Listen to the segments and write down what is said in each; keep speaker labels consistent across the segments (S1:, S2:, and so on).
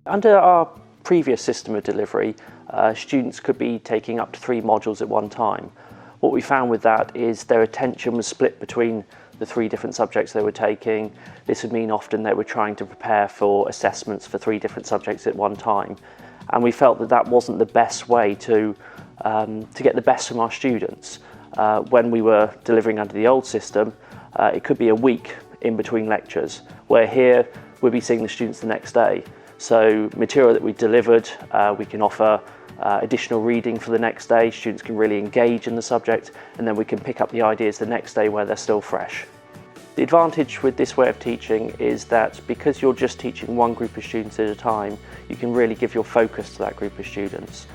S1: Under our previous system of delivery, students could be taking up to 3 modules at one time. What we found with that is their attention was split between the 3 different subjects they were taking. This would mean often they were trying to prepare for assessments for 3 different subjects at one time. And we felt that that wasn't the best way to get the best from our students. When we were delivering under the old system, it could be a week in between lectures, where here we'll be seeing the students the next day. So material that we delivered, we can offer additional reading for the next day. Students can really engage in the subject, and then we can pick up the ideas the next day where they're still fresh. The advantage with this way of teaching is that because you're just teaching one group of students at a time, you can really give your focus to that group of students.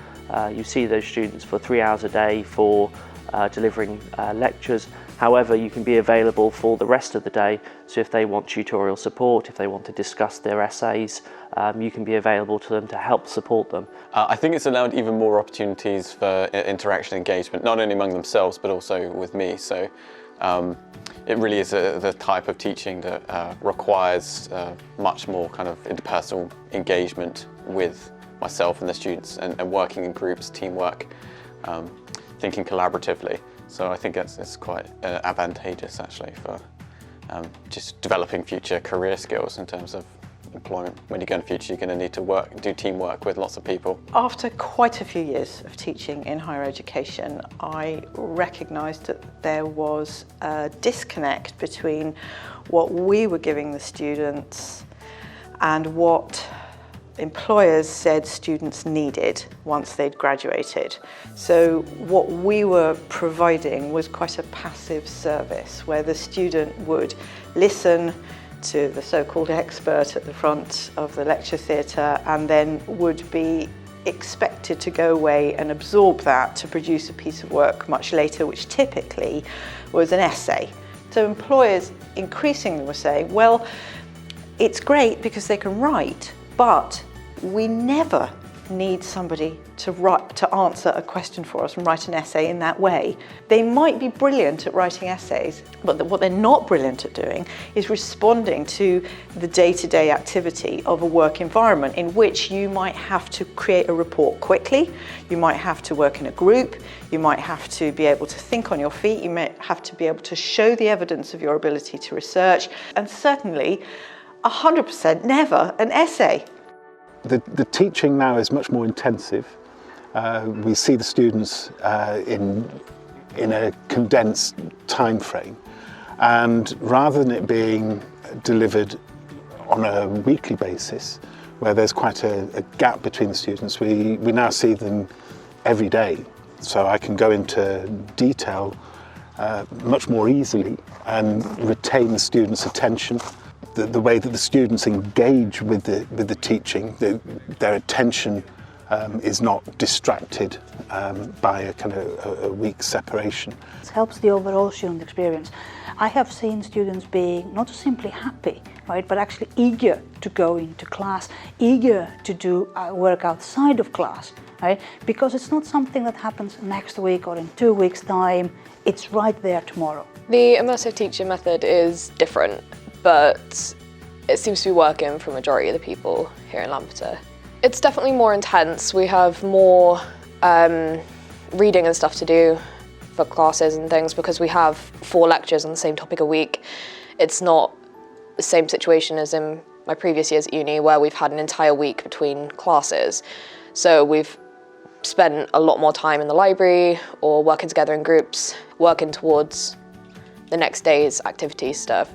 S1: You see those students for 3 hours a day for delivering lectures. However, you can be available for the rest of the day, so if they want tutorial support, if they want to discuss their essays, you can be available to them to help support them.
S2: I think it's allowed even more opportunities for interaction and engagement, not only among themselves but also with me. So it really is the type of teaching that requires much more kind of interpersonal engagement with myself and the students, and working in groups, teamwork, thinking collaboratively. So I think it's quite advantageous actually for just developing future career skills in terms of employment. When you go in the future, you're going to need to do teamwork with lots of people.
S3: After quite a few years of teaching in higher education, I recognised that there was a disconnect between what we were giving the students and what employers said students needed once they'd graduated. So what we were providing was quite a passive service where the student would listen to the so-called expert at the front of the lecture theatre and then would be expected to go away and absorb that to produce a piece of work much later, which typically was an essay. So employers increasingly were saying, well, it's great because they can write, but we never need somebody to answer a question for us and write an essay in that way. They might be brilliant at writing essays, but what they're not brilliant at doing is responding to the day-to-day activity of a work environment in which you might have to create a report quickly, you might have to work in a group, you might have to be able to think on your feet, you might have to be able to show the evidence of your ability to research, and certainly 100% never an essay.
S4: The teaching now is much more intensive. We see the students in a condensed time frame, and rather than it being delivered on a weekly basis, where there's quite a gap between the students, we now see them every day. So I can go into detail much more easily and retain the students' attention. The way that the students engage with the teaching, their attention is not distracted by a kind of a week's separation.
S5: It helps the overall student experience. I have seen students being not simply happy, right, but actually eager to go into class, eager to do work outside of class, right, because it's not something that happens next week or in 2 weeks' time. It's right there tomorrow.
S6: The immersive teaching method is different, but it seems to be working for a majority of the people here in Lampeter. It's definitely more intense. We have more reading and stuff to do for classes and things because we have 4 lectures on the same topic a week. It's not the same situation as in my previous years at uni where we've had an entire week between classes. So we've spent a lot more time in the library or working together in groups, working towards the next day's activity stuff.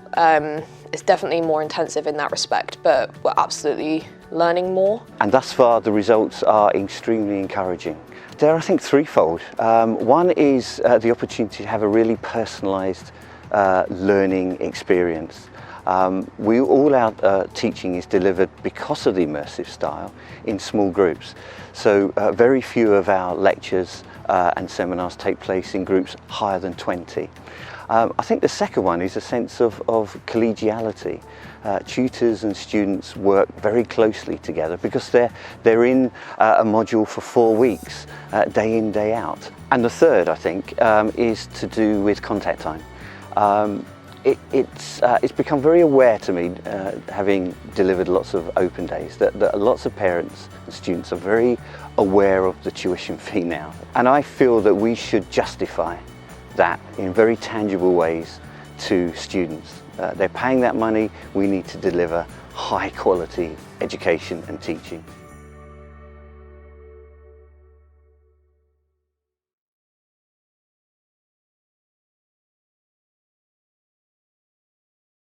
S6: It's definitely more intensive in that respect, but we're absolutely learning more.
S7: And thus far the results are extremely encouraging. They're, I think, threefold. One is the opportunity to have a really personalised learning experience. All our teaching is delivered because of the immersive style in small groups. So very few of our lectures and seminars take place in groups higher than 20. I think the second one is a sense of collegiality. Tutors and students work very closely together because they're in a module for 4 weeks, day in, day out. And the third, I think, is to do with contact time. it's become very aware to me, having delivered lots of open days, that lots of parents and students are very aware of the tuition fee now. And I feel that we should justify that in very tangible ways to students. They're paying that money, we need to deliver high quality education and teaching.